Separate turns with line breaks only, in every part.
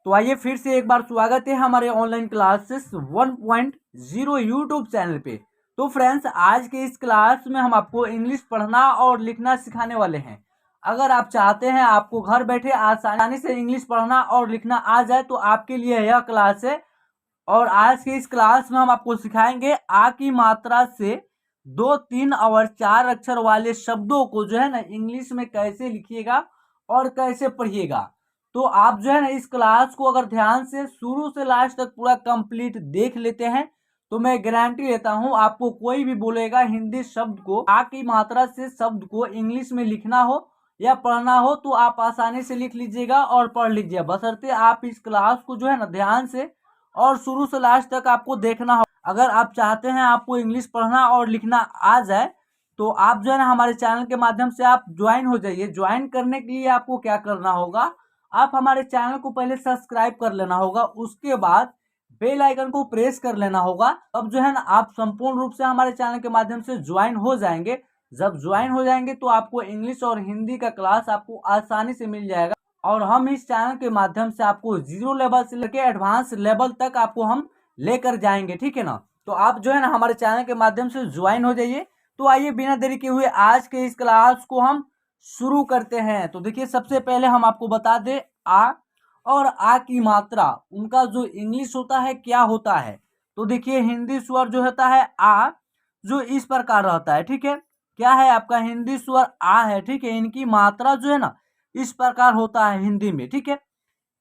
तो आइए फिर से एक बार स्वागत है हमारे ऑनलाइन क्लासेस 1.0 यूट्यूब चैनल पे। तो फ्रेंड्स, आज के इस क्लास में हम आपको इंग्लिश पढ़ना और लिखना सिखाने वाले हैं। अगर आप चाहते हैं आपको घर बैठे आसानी से इंग्लिश पढ़ना और लिखना आ जाए तो आपके लिए यह क्लास है। और आज के इस क्लास में हम आपको सिखाएंगे आ की मात्रा से 2, 3 और 4 अक्षर वाले शब्दों को जो है ना इंग्लिश में कैसे लिखिएगा और कैसे पढ़िएगा। तो आप जो है ना इस क्लास को अगर ध्यान से शुरू से लास्ट तक पूरा कंप्लीट देख लेते हैं तो मैं गारंटी लेता हूं आपको कोई भी बोलेगा हिंदी शब्द को आ की मात्रा से शब्द को इंग्लिश में लिखना हो या पढ़ना हो तो आप आसानी से लिख लीजिएगा और पढ़ लीजिएगा, बशर्ते आप इस क्लास को जो है ना ध्यान से और शुरू से लास्ट तक आपको देखना हो। अगर आप चाहते हैं आपको इंग्लिश पढ़ना और लिखना आ जाए तो आप जो है ना हमारे चैनल के माध्यम से आप ज्वाइन हो जाइए। ज्वाइन करने के लिए आपको क्या करना होगा, आप हमारे चैनल को पहले सब्सक्राइब कर लेना होगा, उसके बाद बेल आइकन को प्रेस कर लेना होगा। अब जो है ना आप संपूर्ण रूप से हमारे चैनल के माध्यम से ज्वाइन हो जाएंगे। जब ज्वाइन हो जाएंगे तो आपको इंग्लिश और हिंदी का क्लास आपको आसानी से मिल जाएगा और हम इस चैनल के माध्यम से आपको 0 लेवल से लेकर एडवांस लेवल तक आपको हम लेकर जाएंगे, ठीक है ना। तो आप जो है ना हमारे चैनल के माध्यम से ज्वाइन हो जाइए। तो आइए बिना देरी के हुए आज के इस क्लास को हम शुरू करते हैं। तो देखिए सबसे पहले हम आपको बता दें आ और आ की मात्रा उनका जो इंग्लिश होता है क्या होता है। तो देखिए हिंदी स्वर जो होता है आ जो इस प्रकार रहता है, ठीक है। क्या है आपका हिंदी स्वर आ है, ठीक है। इनकी मात्रा जो है ना इस प्रकार होता है हिंदी में, ठीक है।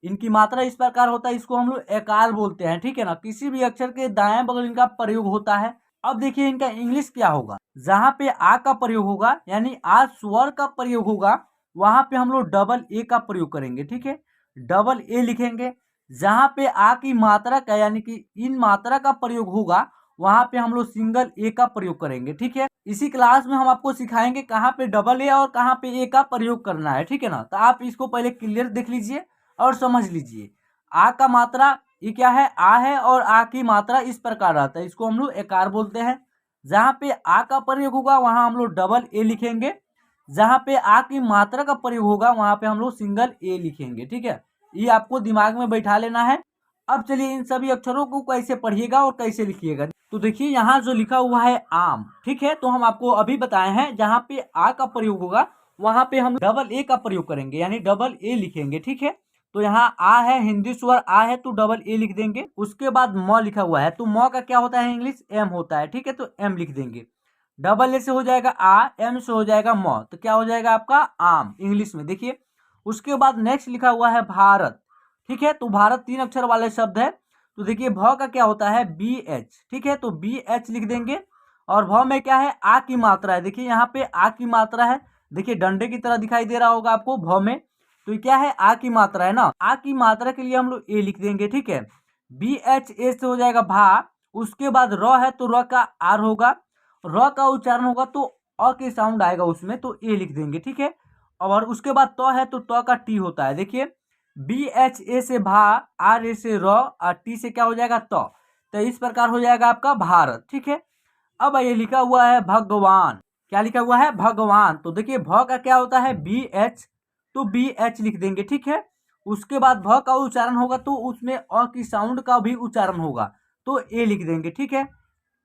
इनकी मात्रा इस प्रकार होता है, इसको हम लोग एकार बोलते हैं, ठीक है ना। किसी भी अक्षर के दाएं बगल इनका प्रयोग होता है। अब देखिए इनका इंग्लिश क्या होगा, जहां पे आ का प्रयोग होगा यानी आ स्वर का प्रयोग होगा वहां पे हम लोग डबल ए का प्रयोग करेंगे, ठीक है। डबल ए लिखेंगे। जहां पे आ की मात्रा का यानी कि इन मात्रा का प्रयोग होगा वहां पे हम लोग सिंगल ए का प्रयोग करेंगे, ठीक है। इसी क्लास में हम आपको सिखाएंगे कहाँ पे डबल ए और कहाँ पे ए का प्रयोग करना है, ठीक है ना। तो आप इसको पहले क्लियर देख लीजिए और समझ लीजिए। आ का मात्रा ये क्या है, आ है, और आ की मात्रा इस प्रकार रहता है, इसको हम लोग एकार बोलते हैं। जहाँ पे आ का प्रयोग होगा वहां हम लोग डबल ए लिखेंगे। जहाँ पे आ की मात्रा का प्रयोग होगा वहां पे हम लोग सिंगल ए लिखेंगे, ठीक है। ये आपको दिमाग में बैठा लेना है। अब चलिए इन सभी अक्षरों को कैसे पढ़िएगा और कैसे लिखिएगा। तो देखिए यहाँ जो लिखा हुआ है आम, ठीक है। तो हम आपको अभी बताए हैं जहाँ पे आ का प्रयोग होगा वहां पे हम डबल ए का प्रयोग करेंगे यानी डबल ए लिखेंगे, ठीक है। तो यहाँ आ है, हिंदी स्वर आ है तो डबल ए लिख देंगे। उसके बाद म लिखा हुआ है तो म का क्या होता है इंग्लिश एम होता है, ठीक है। तो एम लिख देंगे। डबल ए से हो जाएगा आ, एम से हो जाएगा म, तो क्या हो जाएगा आपका आम इंग्लिश में। देखिए उसके बाद नेक्स्ट लिखा हुआ है भारत, ठीक है। तो भारत 3 अक्षर वाले शब्द है। तो देखिए भ का क्या होता है बी एच, ठीक है। तो बी एच लिख देंगे। और भ में क्या है आ की मात्रा है। देखिए यहाँ पे आ की मात्रा है, देखिए डंडे की तरह दिखाई दे रहा होगा आपको भ में। तो ये क्या है आ की मात्रा है ना। आ की मात्रा के लिए हम लोग ए लिख देंगे, ठीक है। बी एच ए से हो जाएगा भा। उसके बाद र है तो र का आर होगा, र का उच्चारण होगा तो अ के साउंड आएगा उसमें, तो ए लिख देंगे, ठीक है। और उसके बाद त है तो त का टी होता है। देखिए बी एच ए से भा, आर ए से र और टी से क्या हो जाएगा तो इस प्रकार हो जाएगा आपका भारत, ठीक है। अब ये लिखा हुआ है भगवान, क्या लिखा हुआ है भगवान। तो देखिए भ का क्या होता है बी एच, तो बी एच लिख देंगे, ठीक है। उसके बाद भ का उच्चारण होगा तो उसमें अ की साउंड का भी उच्चारण होगा तो ए लिख देंगे, ठीक है।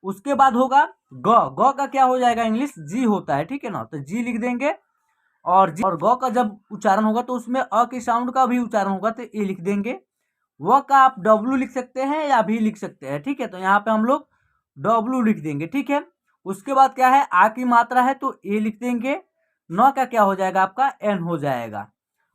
उसके बाद होगा ग, ग का क्या हो जाएगा इंग्लिश जी होता है, ठीक है ना। तो जी लिख देंगे। और जी और ग का जब उच्चारण होगा तो उसमें अ की साउंड का भी उच्चारण होगा तो ए लिख देंगे। व का आप डब्लू लिख सकते हैं या भी लिख सकते हैं, ठीक है। तो यहाँ पे हम लोग डब्लू लिख देंगे, ठीक है। उसके बाद क्या है आ की मात्रा है तो ए लिख देंगे। न का क्या हो जाएगा आपका एन हो जाएगा।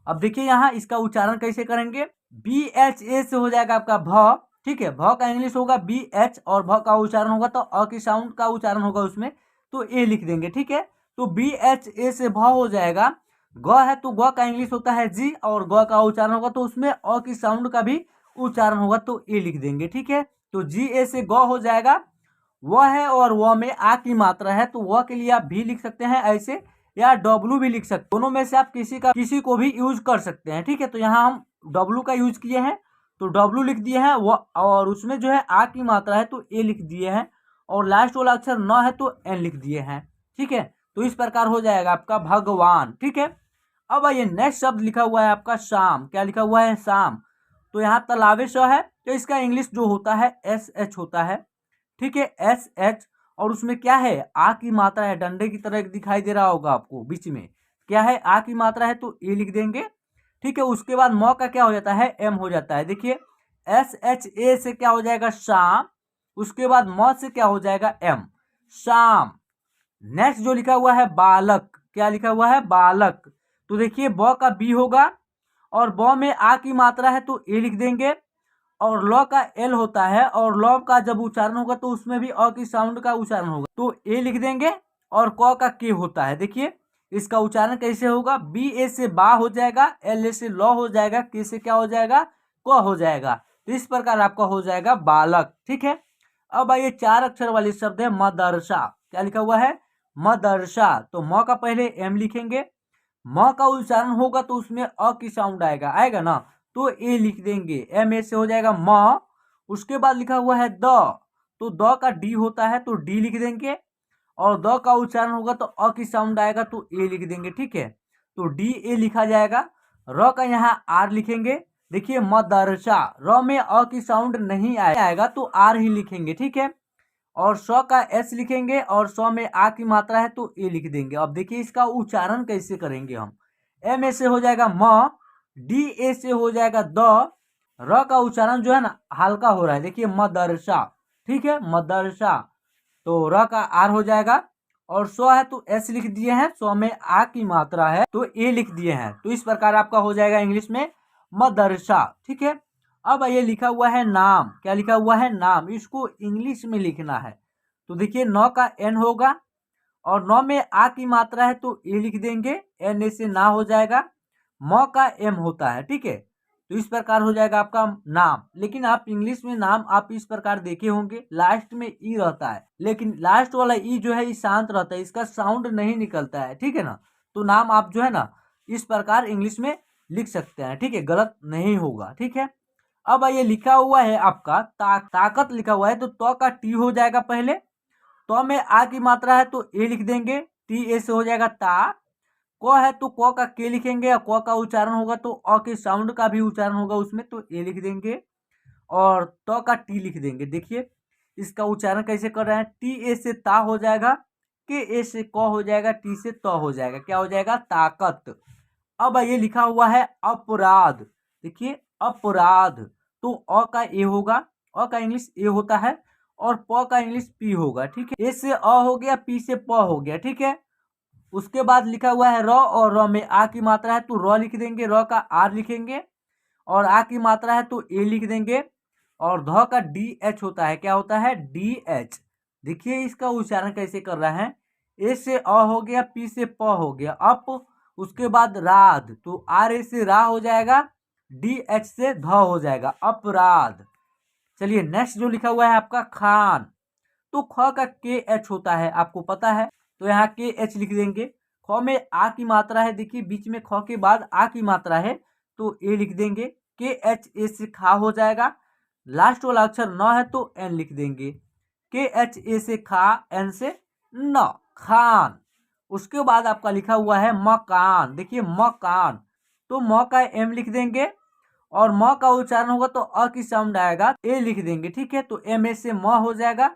अब देखिए यहाँ इसका उच्चारण कैसे करेंगे, बी एच ए से हो जाएगा आपका भ, ठीक है। भ का इंग्लिश होगा बी एच और भ का उच्चारण होगा तो अ की साउंड का उच्चारण होगा उसमें तो ए लिख देंगे, ठीक है। तो बी एच ए से भ हो जाएगा। ग है तो ग का इंग्लिश होता है जी और ग का उच्चारण होगा तो उसमें अ की साउंड का भी उच्चारण होगा तो ए लिख देंगे, ठीक है। तो जी ए से ग हो जाएगा। वह है और वह में आ की मात्रा है तो वह के लिए आप भी लिख सकते हैं ऐसे या डब्लू भी लिख सकते हैं, दोनों में से आप किसी को भी यूज कर सकते हैं, ठीक है। तो यहाँ हम डब्लू का यूज किए हैं तो डब्लू लिख दिए हैं वो, और उसमें जो है आ की मात्रा है तो ए लिख दिए हैं और लास्ट वाला अक्षर न है तो एन लिख दिए हैं, ठीक है। तो इस प्रकार हो जाएगा आपका भगवान, ठीक है। अब आइए नेक्स्ट शब्द लिखा हुआ है आपका शाम, क्या लिखा हुआ है शाम। तो यहाँ तलावे श है तो इसका इंग्लिश जो होता है SH होता है, ठीक है, SH। और उसमें क्या है, आ की मात्रा है, डंडे की तरह दिखाई दे रहा होगा आपको, बीच में क्या है, आ की मात्रा है तो ए लिख देंगे, ठीक है। उसके बाद म का क्या हो जाता है, एम हो जाता है। देखिए SHA से क्या हो जाएगा, शाम, उसके बाद म से क्या हो जाएगा, एम, शाम। नेक्स्ट जो लिखा हुआ है बालक, क्या लिखा हुआ है, बालक। तो देखिए ब का बी होगा और ब में आ की मात्रा है तो ए लिख देंगे, और ल का एल होता है, और ल का जब उच्चारण होगा तो उसमें भी अ की साउंड का उच्चारण होगा तो ए लिख देंगे। और क का के होता है, देखिए इसका उच्चारण कैसे होगा, बी ए से बा हो जाएगा, एल ए से ल हो जाएगा, के से क्या हो जाएगा, क हो जाएगा। तो इस प्रकार आपका हो जाएगा बालक, ठीक है। अब आइए 4 अक्षर वाले शब्द है मदरसा, क्या लिखा हुआ है, मदरसा। तो म का पहले एम लिखेंगे, म का उच्चारण होगा तो उसमें अ की साउंड आएगा, आएगा ना, तो ए लिख देंगे, एम ए से हो जाएगा म। उसके बाद लिखा हुआ है द, तो द का डी होता है तो डी लिख देंगे, और द का उच्चारण होगा तो अ की साउंड आएगा तो ए लिख देंगे, ठीक है। तो डी ए लिखा जाएगा। र का यहाँ आर लिखेंगे, देखिए मदरसा, र में अ की साउंड नहीं आएगा तो आर ही लिखेंगे, ठीक है। और स का एस लिखेंगे, और स में आ की मात्रा है तो ए लिख देंगे। अब देखिए इसका उच्चारण कैसे करेंगे हम, एम ए से हो जाएगा म, डी ए से हो जाएगा द, र का उच्चारण जो है ना हल्का हो रहा है, देखिए मदरसा, ठीक है, मदरसा। तो र का आर हो जाएगा, और स है तो एस लिख दिए हैं, स में आ की मात्रा है तो ए लिख दिए हैं। तो इस प्रकार आपका हो जाएगा इंग्लिश में मदरसा, ठीक है। अब ये लिखा हुआ है नाम, क्या लिखा हुआ है, नाम, इसको इंग्लिश में लिखना है। तो देखिए नौ का एन होगा, और नौ में आ की मात्रा है तो ए लिख देंगे, एन ए से ना हो जाएगा, म का एम होता है, ठीक है। तो इस प्रकार हो जाएगा आपका नाम। लेकिन आप इंग्लिश में नाम आप इस प्रकार देखे होंगे, लास्ट में ई रहता है, लेकिन लास्ट वाला ई जो है शांत रहता है, इसका साउंड नहीं निकलता है, ठीक है ना। तो नाम आप जो है ना इस प्रकार इंग्लिश में लिख सकते हैं, ठीक है, गलत नहीं होगा, ठीक है। अब ये लिखा हुआ है आपका ताकत लिखा हुआ है, तो त का टी हो जाएगा पहले, तो में आ की मात्रा है तो ए लिख देंगे, टी ए से हो जाएगा ता। क है तो क का के लिखेंगे, और क का उच्चारण होगा तो अ के साउंड का भी उच्चारण होगा उसमें तो ए लिख देंगे, और त का टी लिख देंगे। देखिए इसका उच्चारण कैसे कर रहे हैं, टी ए से ता हो जाएगा, के ए से क हो जाएगा, टी से त हो जाएगा, क्या हो जाएगा, ताकत। अब ये लिखा हुआ है अपराध, देखिए अपराध, तो अ का ए होगा, अ का इंग्लिश ए होता है, और प का इंग्लिश पी होगा, ठीक है। ए से अ हो गया, पी से प हो गया, ठीक है। उसके बाद लिखा हुआ है र, और र में आ की मात्रा है तो र लिख देंगे, र का आर लिखेंगे, और आ की मात्रा है तो ए लिख देंगे, और ध का डी एच होता है, क्या होता है, डी एच। देखिए इसका उच्चारण कैसे कर रहे हैं, ए से अ हो गया, पी से प हो गया, अप। उसके बाद राध, तो आर ए से रा हो जाएगा, डी एच से ध हो जाएगा, अपराध। चलिए नेक्स्ट जो लिखा हुआ है आपका खान, तो ख का के एच होता है, आपको पता है, तो यहाँ के एच लिख देंगे। ख में आ की मात्रा है, देखिए बीच में ख के बाद आ की मात्रा है तो ए लिख देंगे, के एच ए से खा हो जाएगा। लास्ट वाला अक्षर न है तो एन लिख देंगे, के एच ए से खा, एन से न, खान। उसके बाद आपका लिखा हुआ है मकान, देखिए मकान, तो म का एम लिख देंगे, और म का उच्चारण होगा तो अ की साउंड आएगा, ए लिख देंगे, ठीक है। तो एम ए से म हो जाएगा,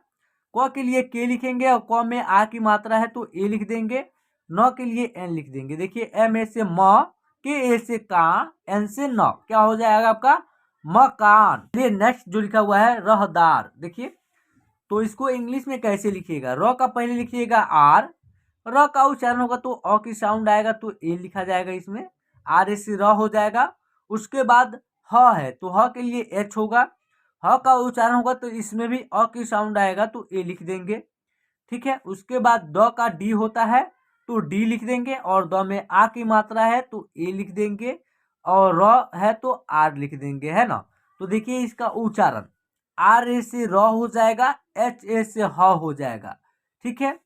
क के लिए के लिखेंगे, और क में आ की मात्रा है तो ए लिख देंगे, न के लिए एन लिख देंगे। देखिए एम ए से म, के ए से का, एन से न, क्या हो जाएगा आपका मकान। ये नेक्स्ट जो लिखा हुआ है रहदार, देखिए तो इसको इंग्लिश में कैसे लिखिएगा, र का पहले लिखिएगा आर, र का उच्चारण होगा तो अ की साउंड आएगा तो ए लिखा जाएगा, इसमें आर ए से र हो जाएगा। उसके बाद ह है तो ह के लिए एच होगा, ह का उच्चारण होगा तो इसमें भी अ की साउंड आएगा तो ए लिख देंगे, ठीक है। उसके बाद द का डी होता है तो डी लिख देंगे, और द में आ की मात्रा है तो ए लिख देंगे, और र है तो आर लिख देंगे, है ना। तो देखिए इसका उच्चारण आर ए से र हो जाएगा, एच ए से ह हो जाएगा, ठीक है।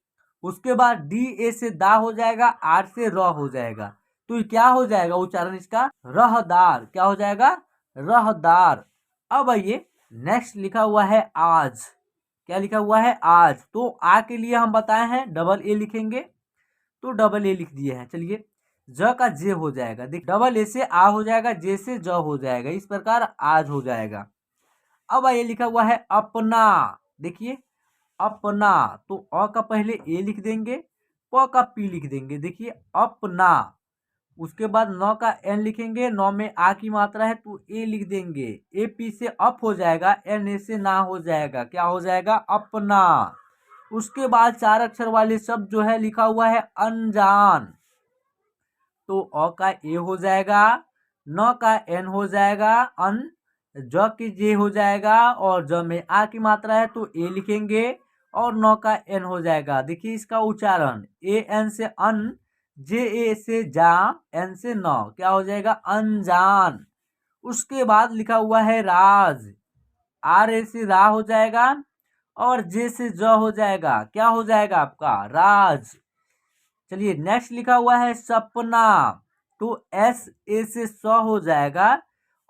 उसके बाद डी ए से दा हो जाएगा, आर से र हो जाएगा, तो क्या हो जाएगा उच्चारण इसका, रहदार, क्या हो जाएगा, रहदार। अब आइए नेक्स्ट लिखा हुआ है आज, क्या लिखा हुआ है आज, तो आ के लिए हम बताए हैं डबल ए लिखेंगे, तो डबल ए लिख दिए हैं। चलिए ज का जे हो जाएगा। देख डबल ए से आ हो जाएगा, जे से ज हो जाएगा, इस प्रकार आज हो जाएगा। अब ये लिखा हुआ है अपना, देखिए अपना, तो अ का पहले ए लिख देंगे, प का पी लिख देंगे, देखिए अपना। उसके बाद नौ का एन लिखेंगे, नौ में आ की मात्रा है तो ए लिख देंगे, ए पी से अप हो जाएगा, एन ए से ना हो जाएगा, क्या हो जाएगा अपना। उसके बाद चार अक्षर वाले शब्द जो है लिखा हुआ है अनजान, तो अ का ए हो जाएगा, न का एन हो जाएगा, अन ज की जे हो जाएगा, और ज में आ की मात्रा है तो ए लिखेंगे, और न का एन हो जाएगा। देखिए इसका उच्चारण ए एन से अन, जे ए से जा, एन से न, क्या हो जाएगा अनजान। उसके बाद लिखा हुआ है राज, आर ए से रा हो जाएगा, और जे से ज हो जाएगा, क्या हो जाएगा आपका राज। चलिए नेक्स्ट लिखा हुआ है सपना, तो एस ए से स हो जाएगा,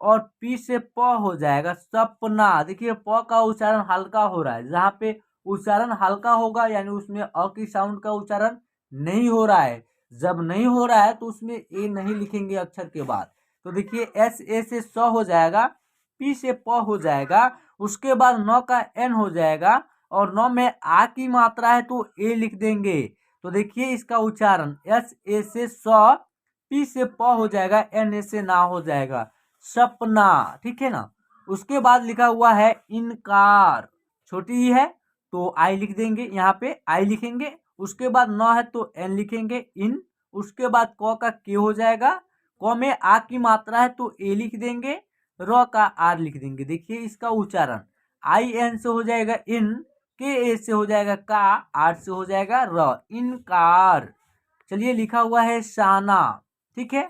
और पी से प हो जाएगा सपना। देखिए प का उच्चारण हल्का हो रहा है, जहाँ पे उच्चारण हल्का होगा यानी उसमें अ की साउंड का उच्चारण नहीं हो रहा है। जब नहीं हो रहा है तो उसमें ए नहीं लिखेंगे अक्षर के बाद। तो देखिए एस ए से स हो जाएगा, पी से प हो जाएगा, उसके बाद न का एन हो जाएगा, और न में आ की मात्रा है तो ए लिख देंगे। तो देखिए इसका उच्चारण एस ए से स, पी से प हो जाएगा, एन ए से ना हो जाएगा सपना, ठीक है ना। उसके बाद लिखा हुआ है इनकार, छोटी ही है तो आई लिख देंगे, यहाँ पे आई लिखेंगे। उसके बाद न है तो एन लिखेंगे इन, उसके बाद क का के हो जाएगा, क में आ की मात्रा है तो ए लिख देंगे, र का आर लिख देंगे। देखिए इसका उच्चारण आई एन से हो जाएगा इन, के ए से हो जाएगा का, आर से हो जाएगा र, इनकार। चलिए लिखा हुआ है शाना, ठीक है,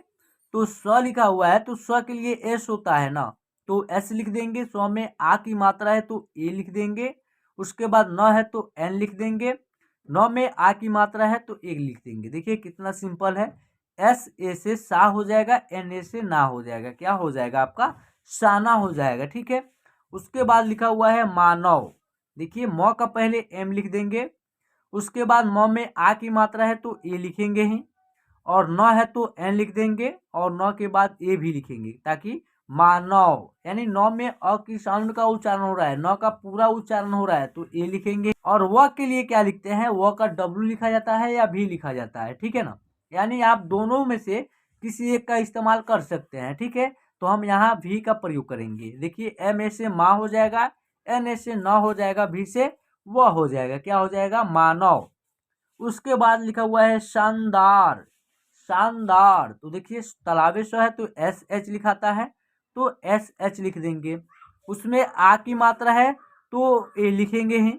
तो स लिखा हुआ है तो स के लिए एस होता है ना, तो एस लिख देंगे, स में आ की मात्रा है तो ए लिख देंगे, उसके बाद न है तो एन लिख देंगे, न में आ की मात्रा है तो एक लिख देंगे। देखिए कितना सिंपल है, एस ए से सा हो जाएगा, एन ए से ना हो जाएगा, क्या हो जाएगा आपका शाना हो जाएगा, ठीक है। उसके बाद लिखा हुआ है मानव, देखिए म का पहले एम लिख देंगे, उसके बाद म में आ की मात्रा है तो ए लिखेंगे ही, और न है तो एन लिख देंगे, और न के बाद ए भी लिखेंगे, ताकि मानव यानी न में अ की साउंड का उच्चारण हो रहा है, न का पूरा उच्चारण हो रहा है तो ए लिखेंगे। और व के लिए क्या लिखते हैं, व का डब्ल्यू लिखा जाता है या भी लिखा जाता है, ठीक है ना, यानी आप दोनों में से किसी एक का इस्तेमाल कर सकते हैं, ठीक है। तो हम यहाँ भी का प्रयोग करेंगे। देखिए एम ए से माँ हो जाएगा, एन ए से न हो जाएगा, भी से वह हो जाएगा, क्या हो जाएगा मानव। उसके बाद लिखा हुआ है शानदार, शानदार, तो देखिए तालाबे स है तो एस एच लिखाता है, तो एस एच लिख देंगे, उसमें आ की मात्रा है तो ए लिखेंगे ही,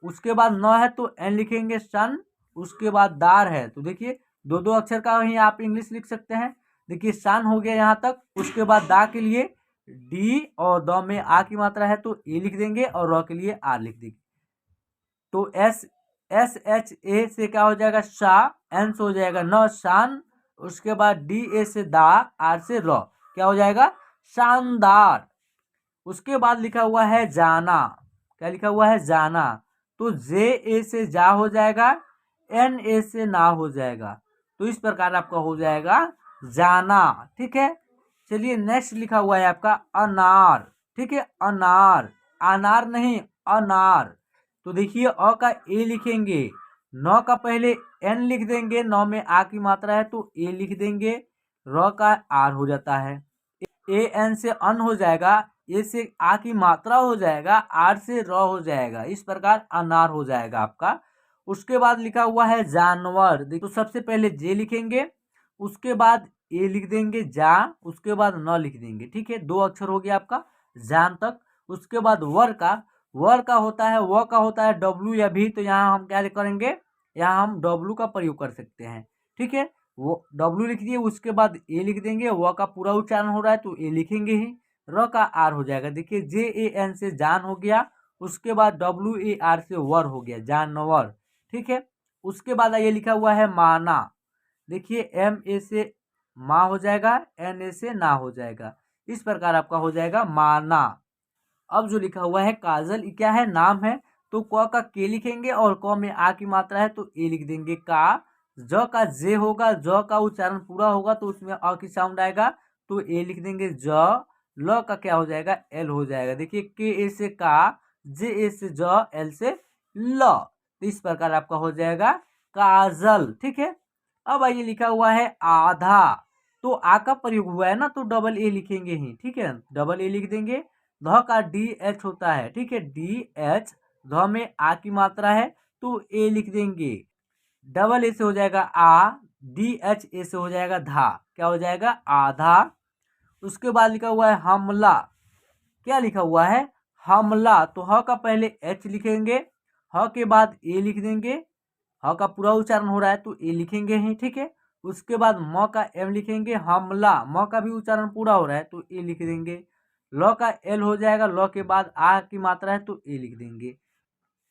उसके बाद न है तो एन लिखेंगे सन, उसके बाद दार है तो देखिए दो दो अक्षर का ही आप इंग्लिश लिख सकते हैं। देखिए सन हो गया यहाँ तक, उसके बाद दा के लिए डी, और द में आ की मात्रा है तो ए लिख देंगे, और र के लिए आर लिख देंगे। तो एस एस एच ए से क्या हो जाएगा शाह, एन से हो जाएगा न शान, उसके बाद डी ए से दा, आर से र, क्या हो जाएगा शानदार। उसके बाद लिखा हुआ है जाना, क्या लिखा हुआ है जाना, तो जे ए से जा हो जाएगा, एन ए से ना हो जाएगा, तो इस प्रकार आपका हो जाएगा जाना, ठीक है। चलिए नेक्स्ट लिखा हुआ है आपका अनार, ठीक है, अनार, अनार नहीं अनार। तो देखिए अ का ए लिखेंगे, न का पहले एन लिख देंगे, न में आ की मात्रा है तो ए लिख देंगे, र का आर हो जाता है, ए एन से अन हो जाएगा, ए से आ की मात्रा हो जाएगा, आर से र हो जाएगा, इस प्रकार अनार हो जाएगा आपका। उसके बाद लिखा हुआ है जानवर, देखो सबसे पहले जे लिखेंगे, उसके बाद ए लिख देंगे जा, उसके बाद न लिख देंगे, ठीक है, दो अक्षर हो गया आपका जान तक। उसके बाद वर का, वर का होता है, व का होता है डब्लू या भी, तो यहाँ हम क्या करेंगे, यहाँ हम डब्लू का प्रयोग कर सकते हैं, ठीक है। वो डब्लू लिख दिए, उसके बाद ए लिख देंगे, व का पूरा उच्चारण हो रहा है तो ए लिखेंगे ही, र का आर हो जाएगा। देखिए जे ए एन से जान हो गया, उसके बाद डब्लू ए आर से वर हो गया जानवर, ठीक है। उसके बाद ये लिखा हुआ है माना, देखिए एम ए से माँ हो जाएगा, एन ए से ना हो जाएगा, इस प्रकार आपका हो जाएगा माना। अब जो लिखा हुआ है काजल, क्या है नाम है, तो क का के लिखेंगे, और क में आ की मात्रा है तो ए लिख देंगे का, ज का जे होगा, ज का उच्चारण पूरा होगा तो उसमें अ की साउंड आएगा तो ए लिख देंगे ज। ल का क्या हो जाएगा, एल हो जाएगा। देखिए के ए से का, जे ए से ज, एल से ल। तो इस प्रकार आपका हो जाएगा काजल। ठीक है। अब आइए लिखा हुआ है आधा, तो आ का प्रयोग हुआ है ना तो डबल ए लिखेंगे ही। ठीक है, डबल ए लिख देंगे। ध का डी एच होता है। ठीक है, डी एच, ध में आ की मात्रा है तो ए लिख देंगे। डबल ए से हो जाएगा आ, डी एच ए से हो जाएगा धा, क्या हो जाएगा आधा। उसके बाद लिखा हुआ है हमला, क्या लिखा हुआ है हमला, तो ह का पहले एच लिखेंगे, ह के बाद ए लिख देंगे। ह का पूरा उच्चारण हो रहा है तो ए लिखेंगे ही। ठीक है। उसके बाद म का एम लिखेंगे, हमला, म का भी उच्चारण पूरा हो रहा है तो ए लिख देंगे। ल का एल हो जाएगा, ल के बाद आ की मात्रा है तो ए लिख देंगे।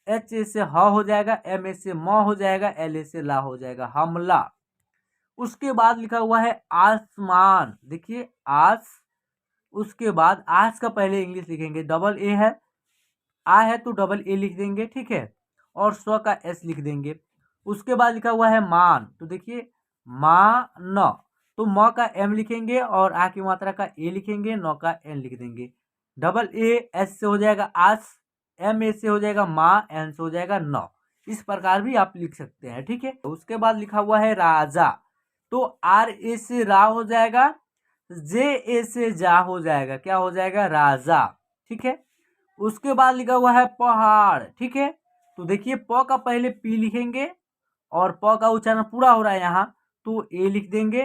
एच ए से ह हो जाएगा, एम ए से म हो जाएगा, एल ए से ला हो जाएगा हमला। उसके बाद लिखा हुआ है आसमान, देखिए आस, उसके बाद आस का पहले इंग्लिश लिखेंगे, डबल ए है, आ है तो डबल ए लिख देंगे। ठीक है, और स्व का एस लिख देंगे। उसके बाद लिखा हुआ है मान, तो देखिए मान, तो म का एम लिखेंगे और आ की मात्रा का ए लिखेंगे, न का एन लिख देंगे। डबल ए एस से हो जाएगा आस, एम ए से हो जाएगा माँ, एन से हो जाएगा न। इस प्रकार भी आप लिख सकते हैं। ठीक है। उसके बाद लिखा हुआ है राजा, तो आर ए से रा हो जाएगा, जे ए से जा हो जाएगा, क्या हो जाएगा राजा। ठीक है। उसके बाद लिखा हुआ है पहाड़। ठीक है, तो देखिए प का पहले पी लिखेंगे और प का उच्चारण पूरा हो रहा है यहाँ तो ए लिख देंगे।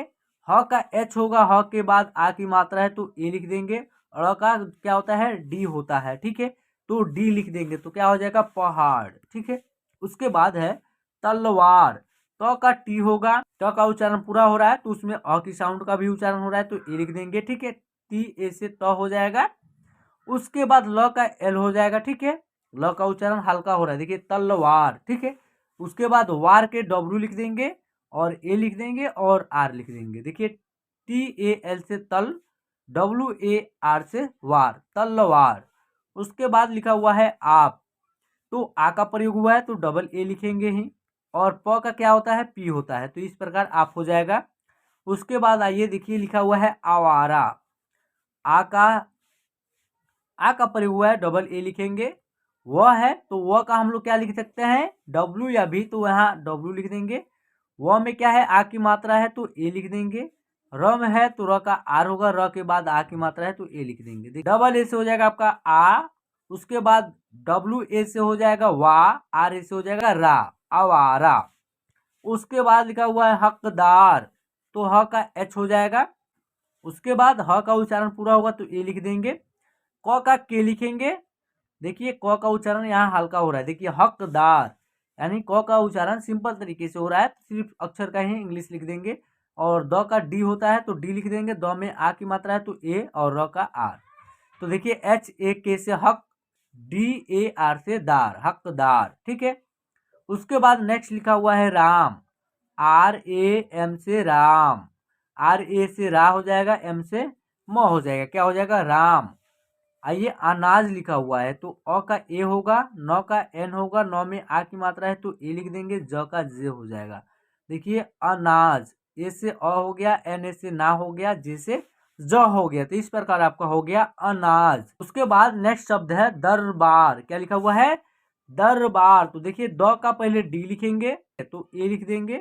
ह का एच होगा, ह के बाद आ की मात्रा है तो ए लिख देंगे। और का क्या होता है डी होता है। ठीक है, तो डी लिख देंगे तो क्या हो जाएगा पहाड़। ठीक है। उसके बाद है तलवार, तो का टी होगा, तो का उच्चारण पूरा हो रहा है तो उसमें अ की साउंड का भी उच्चारण हो रहा है तो ए लिख देंगे। ठीक है, टी ए से त हो जाएगा। उसके बाद ल का एल हो जाएगा। ठीक है, ल का उच्चारण हल्का हो रहा है, देखिए तलवार। ठीक है। उसके बाद वार के डब्ल्यू लिख देंगे और ए लिख देंगे और आर लिख देंगे। देखिए टी ए एल से तल, डब्ल्यू ए आर से वार, तलवार। उसके बाद लिखा हुआ है आप, तो आ का प्रयोग हुआ है तो डबल ए लिखेंगे ही, और प का क्या होता है पी होता है, तो इस प्रकार आप हो जाएगा। उसके बाद आइए देखिए लिखा हुआ है आवारा, आ का प्रयोग हुआ है डबल ए लिखेंगे। वह है तो वह का हम लोग क्या लिख सकते हैं डब्ल्यू या भी, तो यहाँ डब्ल्यू लिख देंगे। वह में क्या है आ की मात्रा है तो ए लिख देंगे। र में है तो र का आर होगा, र के बाद आ की मात्रा है तो ए लिख देंगे। डबल ए से हो जाएगा आपका आ, उसके बाद डब्ल्यू ए से हो जाएगा वा, आर ए से हो जाएगा रा, आवारा। उसके बाद लिखा हुआ है हकदार, तो ह का एच हो जाएगा। उसके बाद ह का उच्चारण पूरा होगा तो ए लिख देंगे। क का के लिखेंगे, देखिए क का उच्चारण यहाँ हल्का हो रहा है, देखिए हकदार, यानी क का उच्चारण सिंपल तरीके से हो रहा है तो सिर्फ अक्षर का ही इंग्लिश लिख देंगे। और द का डी होता है तो डी लिख देंगे, द में आ की मात्रा है तो ए, और र का आर। तो देखिए एच ए के से हक, डी ए आर से दार, हकदार। ठीक है। उसके बाद नेक्स्ट लिखा हुआ है राम, आर ए एम से राम, आर ए से रा हो जाएगा, एम से म हो जाएगा, क्या हो जाएगा राम। आइए अनाज लिखा हुआ है तो अ का ए होगा, न का एन होगा, न में आ की मात्रा है तो ए लिख देंगे, ज का जे हो जाएगा। देखिए अनाज, ए से अ हो गया, एन ए से ना हो गया, जे से ज हो गया, तो इस प्रकार आपका हो गया अनाज। उसके बाद नेक्स्ट शब्द है दरबार, क्या लिखा हुआ है दरबार, तो देखिए द का पहले डी लिखेंगे तो ए लिख देंगे,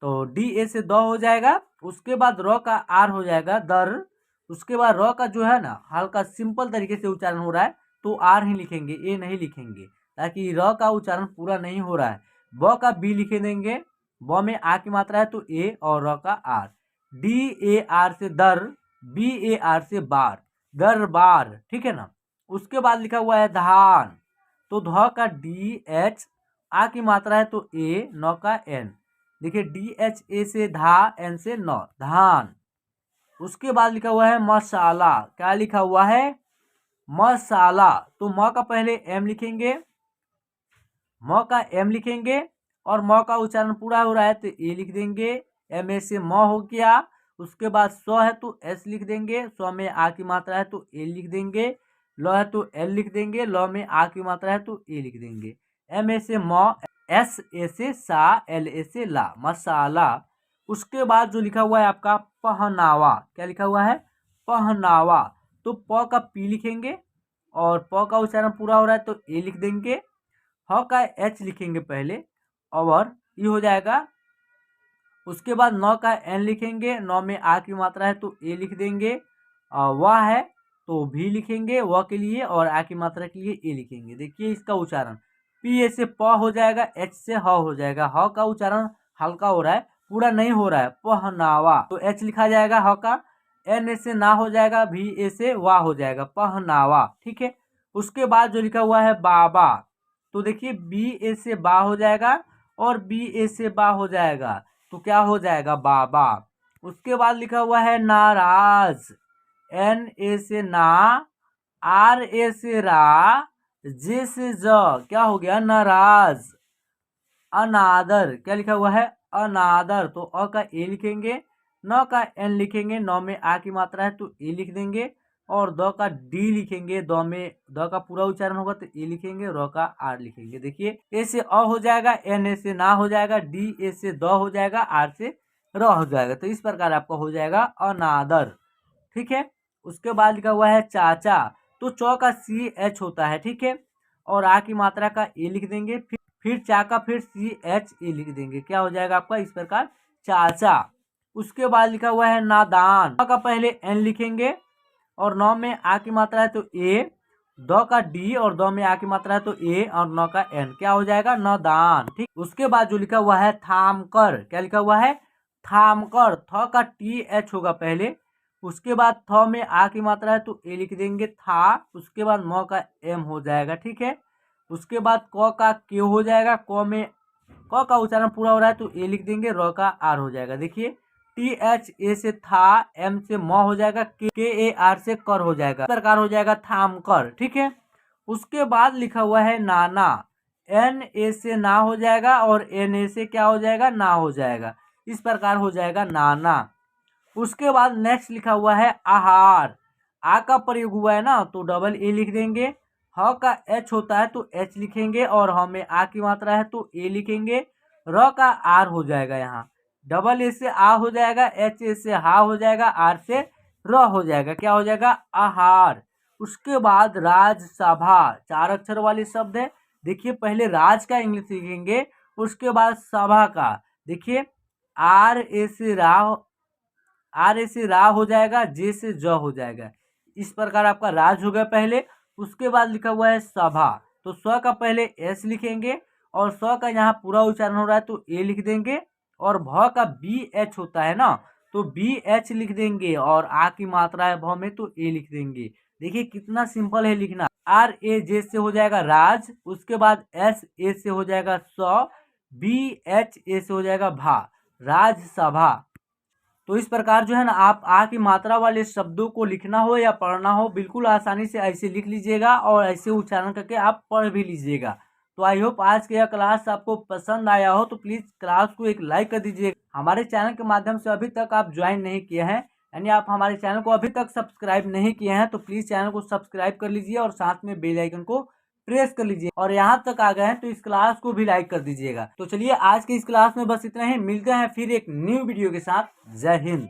तो डी ए से द हो जाएगा। उसके बाद र का आर हो जाएगा दर। उसके बाद र का जो है ना हल्का सिंपल तरीके से उच्चारण हो रहा है तो आर ही लिखेंगे, ए नहीं लिखेंगे, ताकि र का उच्चारण पूरा नहीं हो रहा है। ब का बी लिखे देंगे, ब में आ की मात्रा है तो ए, और र का आर। डी ए आर से दर, बी ए आर से बार, दरबार। ठीक है ना। उसके बाद लिखा हुआ है धान, तो ध का डी एच, आ की मात्रा है तो ए, न का एन, देखिए डी एच ए से धा, एन से न, धान। उसके बाद लिखा हुआ है मसाला, क्या लिखा हुआ है मसाला, तो म का पहले एम लिखेंगे, म का एम लिखेंगे, और म का उच्चारण पूरा हो रहा है तो ए लिख देंगे, एम ए से म हो गया। उसके बाद स्व है तो एस लिख देंगे, स्व में आ की मात्रा है तो ए लिख देंगे। ल है तो एल लिख देंगे, ल में आ की मात्रा है तो ए लिख देंगे। एम ए से म, एस ए से सा, एल ए से ला, मसाला। उसके बाद जो लिखा हुआ है आपका पहनावा, क्या लिखा हुआ है? पहनावा। तो प का पी लिखेंगे और प का उच्चारण पूरा हो रहा है तो ए लिख देंगे, ह का एच लिखेंगे पहले और ये हो जाएगा। उसके बाद नौ का एन लिखेंगे, नौ में आ की मात्रा है तो ए लिख देंगे, वह है तो भी लिखेंगे व के लिए, और आ की मात्रा के लिए ए लिखेंगे। देखिए इसका उच्चारण पी ए से प हो जाएगा, एच से ह हो जाएगा, ह का उच्चारण हल्का हो रहा है, पूरा नहीं हो रहा है, पहनावा तो एच लिखा जाएगा ह का, एन ए से ना हो जाएगा, भी ए से वाह हो जाएगा, पहनावा। ठीक है। उसके बाद जो लिखा हुआ है बाबा, तो देखिए बी ए से बा हो जाएगा और बी ए से बा हो जाएगा तो क्या हो जाएगा? बाबा। उसके बाद लिखा हुआ है नाराज, एन ए से ना, आर ए से रा, जे से ज, क्या हो गया? नाराज। अनादर, क्या लिखा हुआ है? अनादर। तो अ का ए लिखेंगे, न का एन लिखेंगे, नौ में आ की मात्रा है तो ए लिख देंगे, और द का डी लिखेंगे, द में द का पूरा उच्चारण होगा तो ए लिखेंगे, र का आर लिखेंगे। देखिए ए से अ हो जाएगा, एन ए से ना हो जाएगा, डी ए से द हो जाएगा, आर से र हो जाएगा। तो इस प्रकार आपका हो जाएगा अनादर। ठीक है। उसके बाद लिखा हुआ है चाचा, तो चौ का सी एच होता है, ठीक है, और आ की मात्रा का ए लिख देंगे, फिर चा का फिर सी एच ए लिख देंगे, क्या हो जाएगा आपका? इस प्रकार चाचा। उसके बाद लिखा हुआ है नादान, का पहले एन लिखेंगे और नौ में आ की मात्रा है तो ए, द का डी और द में आ की मात्रा है तो ए, और नौ का एन, क्या हो जाएगा? नादान। ठीक। उसके बाद जो लिखा हुआ है थामकर, क्या लिखा हुआ है? थामकर, थ का टी एच होगा पहले, उसके बाद थ में आ की मात्रा है तो ए लिख देंगे, था। उसके बाद म का एम हो जाएगा, ठीक है। उसके बाद क का के हो जाएगा, क में क का उच्चारण पूरा हो रहा है तो ए लिख देंगे, र का आर हो जाएगा। देखिए टी एच ए से था, एम से म हो जाएगा, के ए आर से कर हो जाएगा, इस प्रकार हो जाएगा थामकर। ठीक है। उसके बाद लिखा हुआ है नाना, एन ए से ना हो जाएगा और एन ए से क्या हो जाएगा? ना हो जाएगा, इस प्रकार हो जाएगा नाना। उसके बाद नेक्स्ट लिखा हुआ है आहार, आ का प्रयोग हुआ है ना तो डबल ए लिख देंगे, ह का एच होता है तो एच लिखेंगे, और ह में आ की मात्रा है तो ए लिखेंगे, र का आर हो जाएगा, यहाँ डबल ए से आ हो जाएगा, एच ए से हा हो जाएगा, आर से र हो जाएगा, क्या हो जाएगा? आहार। उसके बाद राजसभा, चार अक्षर वाले शब्द है। देखिए पहले राज का इंग्लिश लिखेंगे, उसके बाद सभा का, देखिए आर ए से रा, आर ए से रा हो जाएगा, जे से ज हो जाएगा, इस प्रकार आपका राज हो गया पहले। उसके बाद लिखा हुआ है सभा, तो स का पहले एस लिखेंगे और स का यहाँ पूरा उच्चारण हो रहा है तो ए लिख देंगे, और भ का बी एच होता है ना तो बी एच लिख देंगे, और आ की मात्रा है भ में तो ए लिख देंगे। देखिए कितना सिंपल है लिखना। आर ए जे से हो जाएगा राज, उसके बाद एस ए से हो जाएगा स, बी एच ए से हो जाएगा भा, राजसभा। तो इस प्रकार जो है ना आप आ की मात्रा वाले शब्दों को लिखना हो या पढ़ना हो, बिल्कुल आसानी से ऐसे लिख लीजिएगा और ऐसे उच्चारण करके आप पढ़ भी लीजिएगा। तो आई होप आज का यह क्लास आपको पसंद आया हो, तो प्लीज़ क्लास को एक लाइक कर दीजिएगा। हमारे चैनल के माध्यम से अभी तक आप ज्वाइन नहीं किए हैं, यानी आप हमारे चैनल को अभी तक सब्सक्राइब नहीं किए हैं, तो प्लीज़ चैनल को सब्सक्राइब कर लीजिए और साथ में बेल आइकन को प्रेस कर लीजिए, और यहाँ तक आ गए हैं तो इस क्लास को भी लाइक कर दीजिएगा। तो चलिए आज के इस क्लास में बस इतना ही, मिलते हैं फिर एक न्यू वीडियो के साथ। जय हिंद।